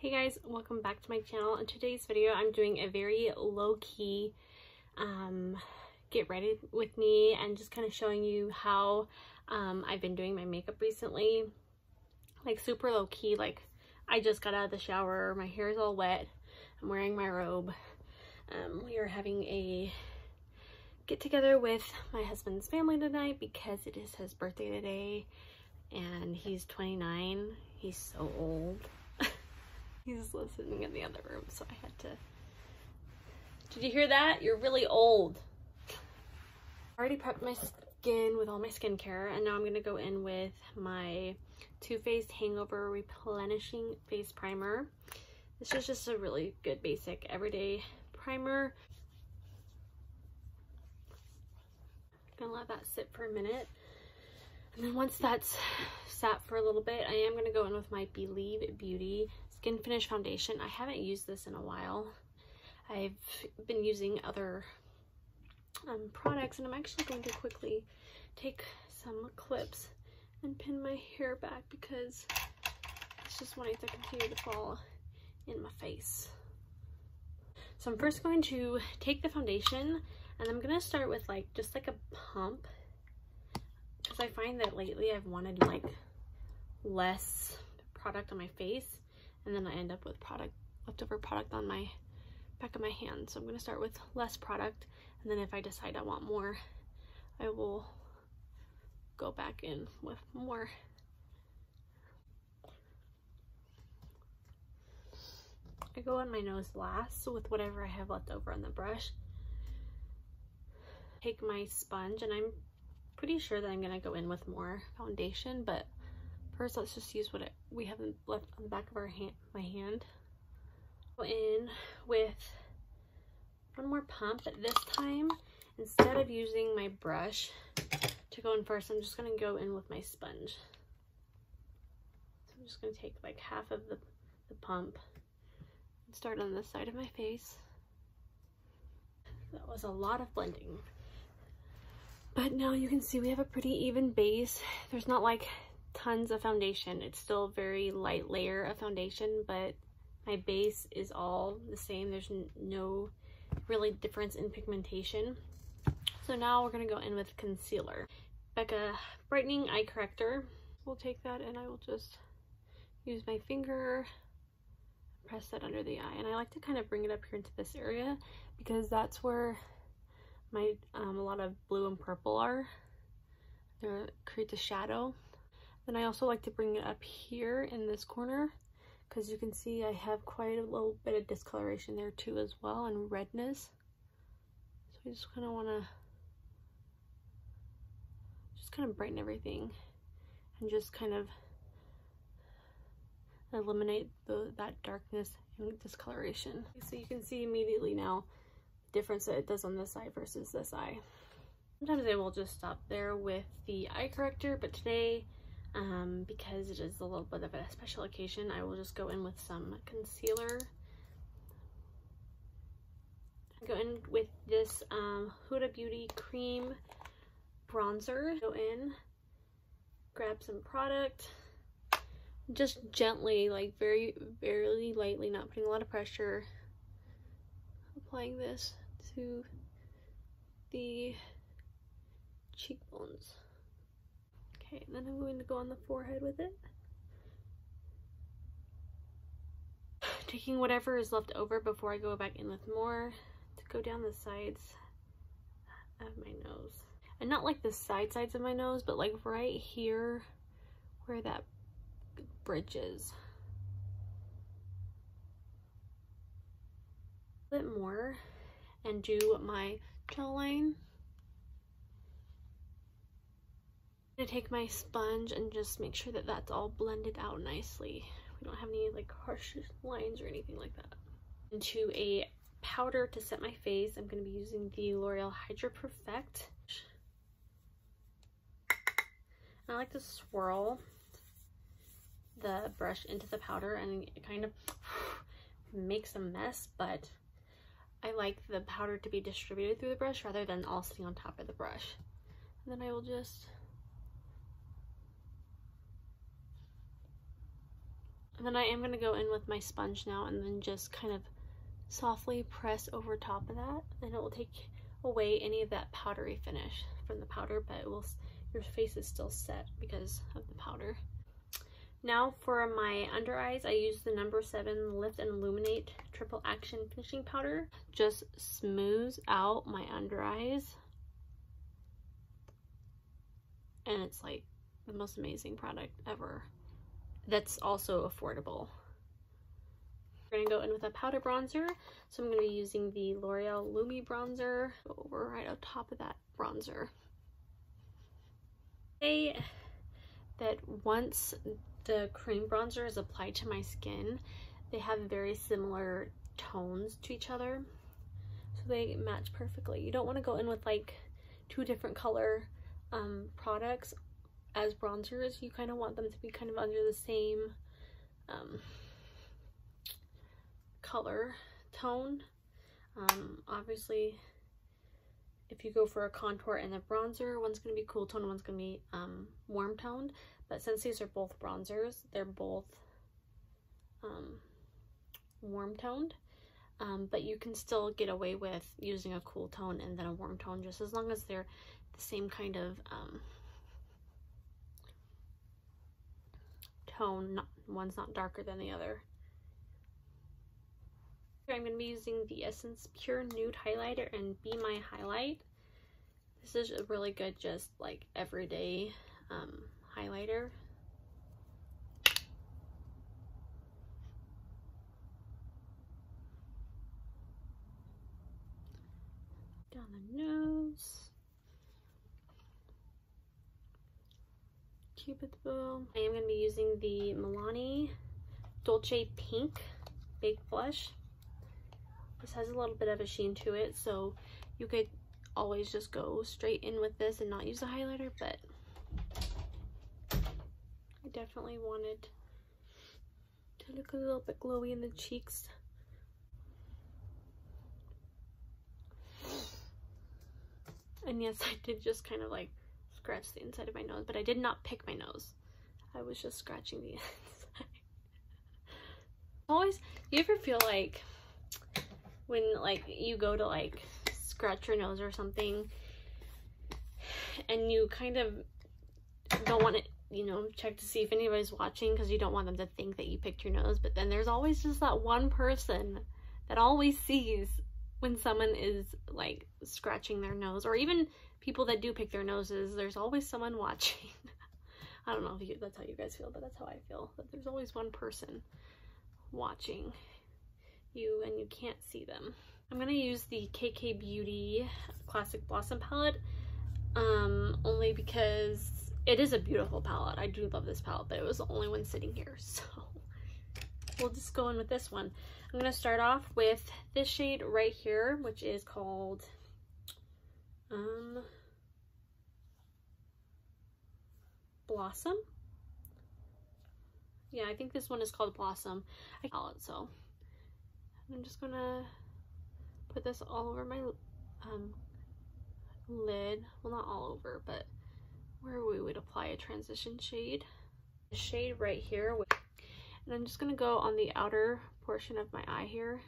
Hey guys, welcome back to my channel. In today's video I'm doing a very low-key get ready with me and just kind of showing you how I've been doing my makeup recently. Like super low-key, like I just got out of the shower, my hair is all wet, I'm wearing my robe. We are having a get together with my husband's family tonight because it is his birthday today and he's 29. He's so old. He's listening in the other room, so I had to. Did you hear that? You're really old. I already prepped my skin with all my skincare, and now I'm going to go in with my Too Faced Hangover Replenishing Face Primer. This is just a really good basic everyday primer. I'm gonna let that sit for a minute, and then once that's sat for a little bit, I am going to go in with my Believe Beauty Skin Finish Foundation. I haven't used this in a while. I've been using other products, and I'm actually going to quickly take some clips and pin my hair back because it's just wanting to continue to fall in my face. So I'm first going to take the foundation, and I'm going to start with just like a pump, because I find that lately I've wanted like less product on my face, and then I end up with leftover product on my back of my hand. So I'm going to start with less product, and then if I decide I want more, I will go back in with more. I go on my nose last, so with whatever I have left over on the brush. Take my sponge, and I'm pretty sure that I'm going to go in with more foundation, but first let's just use what we have left on the back of my hand. Go in with one more pump, but this time instead of using my brush to go in first, I'm just going to go in with my sponge. So I'm just going to take like half of the pump and start on this side of my face. That was a lot of blending. But now you can see we have a pretty even base. There's not like tons of foundation. It's still a very light layer of foundation, but my base is all the same. There's no really difference in pigmentation. So now we're going to go in with concealer. Becca Brightening Eye Corrector. We'll take that, and I will just use my finger, press that under the eye, and I like to kind of bring it up here into this area because that's where my a lot of blue and purple are. They create a shadow. Then I also like to bring it up here in this corner because you can see I have quite a little bit of discoloration there too as well, and redness. So I just kind of want to brighten everything and just kind of eliminate that darkness and discoloration. So you can see immediately now the difference that it does on this eye versus this eye. Sometimes I will just stop there with the eye corrector, but today because it is a little bit of a special occasion, I will just go in with some concealer. Go in with this Huda Beauty Cream Bronzer. Go in, grab some product, just gently, like very lightly, not putting a lot of pressure, applying this to the cheekbones. Okay, and then I'm going to go on the forehead with it. Taking whatever is left over before I go back in with more to go down the sides of my nose. And not like the sides of my nose, but like right here where that bridge is. A bit more and do my jawline. I'm gonna take my sponge and just make sure that that's all blended out nicely. We don't have any like harsh lines or anything like that. Into a powder to set my face, I'm going to be using the L'Oreal Hydra Perfect. I like to swirl the brush into the powder, and it kind of makes a mess, but I like the powder to be distributed through the brush rather than all sitting on top of the brush. And then I will just And then I am going to go in with my sponge now and then just kind of softly press over top of that, and it will take away any of that powdery finish from the powder, but it will, your face is still set because of the powder. Now for my under eyes, I use the No. 7 Lift and Illuminate Triple Action Finishing Powder. Just smooths out my under eyes, and it's like the most amazing product ever. That's also affordable. We're gonna go in with a powder bronzer, so I'm gonna be using the L'Oreal Lumi bronzer over right on top of that bronzer. Say that once the cream bronzer is applied to my skin, they have very similar tones to each other, so they match perfectly. You don't want to go in with like 2 different color products as bronzers. You kind of want them to be kind of under the same color tone. Obviously, if you go for a contour and a bronzer, one's going to be cool tone, one's going to be warm toned. But since these are both bronzers, they're both warm toned. But you can still get away with using a cool tone and then a warm tone, just as long as they're the same kind of tone. One's not darker than the other. I'm going to be using the Essence Pure Nude Highlighter and Be My Highlight. This is a really good, just like everyday highlighter. Down the nose. Cupid's bow. I am going to be using the Milani Dolce Pink Big Blush. This has a little bit of a sheen to it, so you could always just go straight in with this and not use a highlighter, but I definitely wanted to look a little bit glowy in the cheeks. And yes, I did just kind of like scratch the inside of my nose, but I did not pick my nose. I was just scratching the inside. Always, you ever feel like when like you go to like scratch your nose or something and you kind of don't want to, you know, check to see if anybody's watching because you don't want them to think that you picked your nose, but then there's always just that one person that always sees when someone is like scratching their nose, or even people that do pick their noses, there's always someone watching. I don't know if that's how you guys feel, but that's how I feel, that there's always one person watching you and you can't see them. I'm gonna use the KK Beauty Classic Blossom palette, only because it is a beautiful palette. I do love this palette, but it was the only one sitting here, so we'll just go in with this one. I'm gonna start off with this shade right here, which is called Blossom. Yeah, I think this one is called Blossom. I call it so. I'm just gonna put this all over my lid. Well, not all over, but where we would apply a transition shade. The shade right here. And I'm just gonna go on the outer portion of my eye here.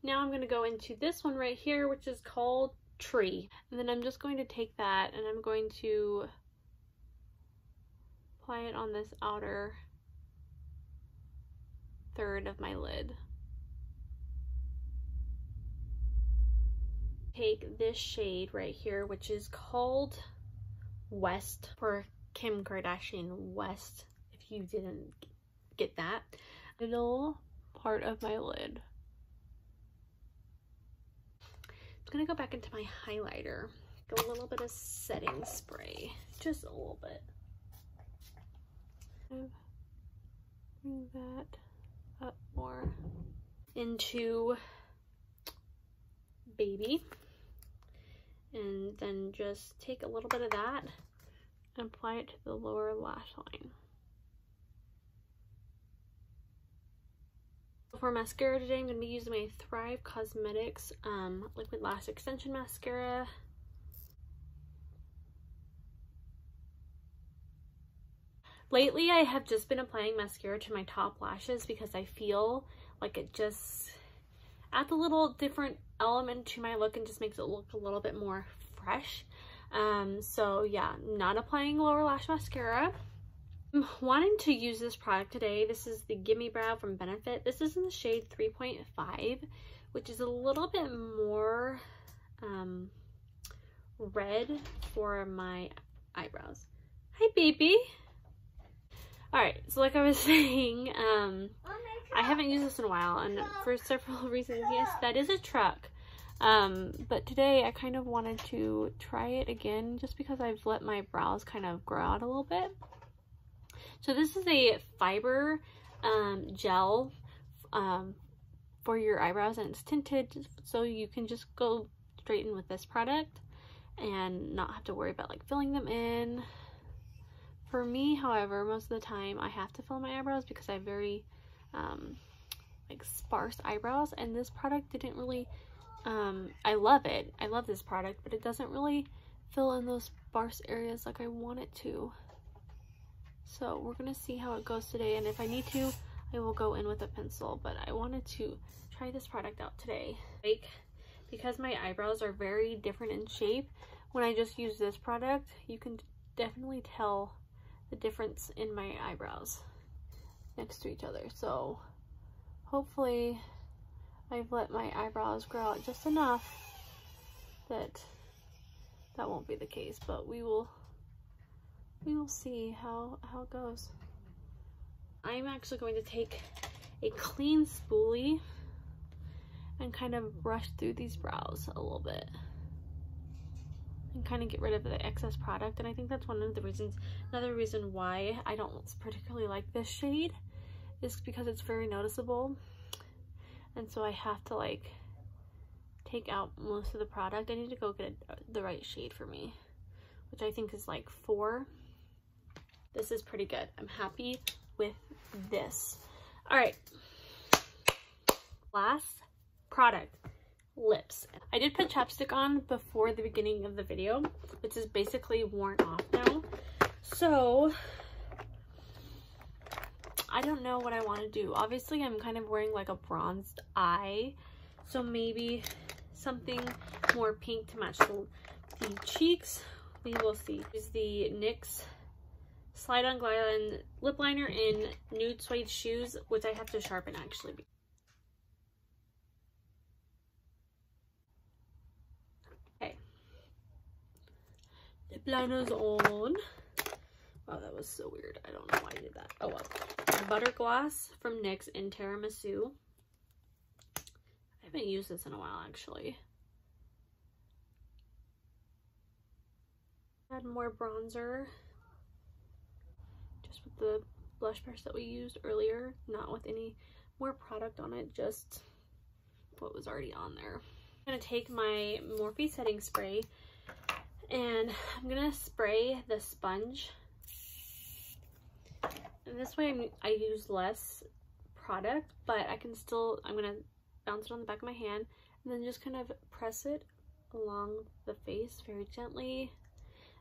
Now I'm gonna go into this one right here, which is called Tree. And then I'm just going to take that and I'm going to apply it on this outer third of my lid. Take this shade right here, which is called West, for Kim Kardashian West, if you didn't get that. Little part of my lid. I'm gonna go back into my highlighter. Go a little bit of setting spray, just a little bit. Bring that up more into Baby, and then just take a little bit of that and apply it to the lower lash line. For mascara today, I'm going to be using my Thrive Cosmetics Liquid Lash Extension Mascara. Lately, I have just been applying mascara to my top lashes because I feel like it just adds a little different element to my look and just makes it look a little bit more fresh. So yeah, not applying lower lash mascara. I'm wanting to use this product today. This is the Gimme Brow from Benefit. This is in the shade 3.5, which is a little bit more red for my eyebrows. Hi, baby. Alright, so like I was saying, I haven't used this in a while, and for several reasons. Yes, that is a truck. But today I kind of wanted to try it again just because I've let my brows kind of grow out a little bit. So this is a fiber gel for your eyebrows, and it's tinted, so you can just go straight in with this product and not have to worry about like filling them in. For me, however, most of the time I have to fill my eyebrows because I have very like sparse eyebrows, and this product didn't really I love it. I love this product, but it doesn't really fill in those sparse areas like I want it to. So we're gonna see how it goes today, and if I need to, I will go in with a pencil, but I wanted to try this product out today. Like, because my eyebrows are very different in shape, when I just use this product, you can definitely tell the difference in my eyebrows next to each other. So hopefully I've let my eyebrows grow out just enough that that won't be the case, but we will see how it goes. I'm actually going to take a clean spoolie and kind of brush through these brows a little bit and kind of get rid of the excess product. And I think that's one of the reasons, another reason why I don't particularly like this shade is because it's very noticeable, and so I have to like take out most of the product. I need to go get the right shade for me, which I think is like 4. This is pretty good. I'm happy with this. All right, last product, lips. I did put chapstick on before the beginning of the video, which is basically worn off now. So I don't know what I want to do. Obviously, I'm kind of wearing like a bronzed eye, so maybe something more pink to match the cheeks. We will see. This is the NYX Slide On Glide lip liner in nude suede shoes, which I have to sharpen actually. Okay. Lip liner's on. Wow, that was so weird. I don't know why I did that. Oh well. Butter Gloss from NYX in Tiramisu. I haven't used this in a while actually. Add more bronzer. Just with the blush brush that we used earlier, not with any more product on it, just what was already on there. I'm gonna take my Morphe setting spray and I'm gonna spray the sponge, and this way I use less product, but I can still, I'm gonna bounce it on the back of my hand and then just kind of press it along the face very gently.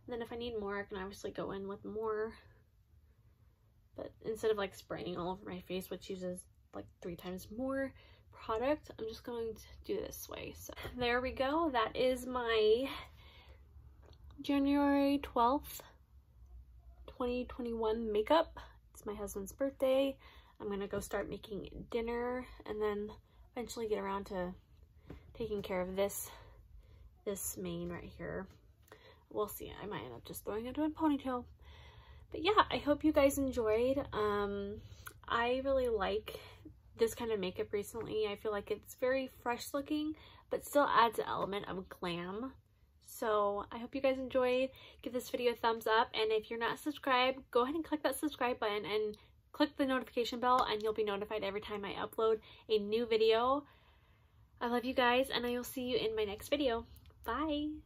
And then if I need more, I can obviously go in with more. But instead of like spraying all over my face, which uses like 3 times more product, I'm just going to do this way. So there we go. That is my January 12th, 2021 makeup. It's my husband's birthday. I'm gonna go start making dinner and then eventually get around to taking care of this mane right here. We'll see. I might end up just throwing it into a ponytail. But yeah, I hope you guys enjoyed. I really like this kind of makeup recently. I feel like it's very fresh looking, but still adds an element of glam. So I hope you guys enjoyed. Give this video a thumbs up, and if you're not subscribed, go ahead and click that subscribe button and click the notification bell, and you'll be notified every time I upload a new video. I love you guys, and I will see you in my next video. Bye!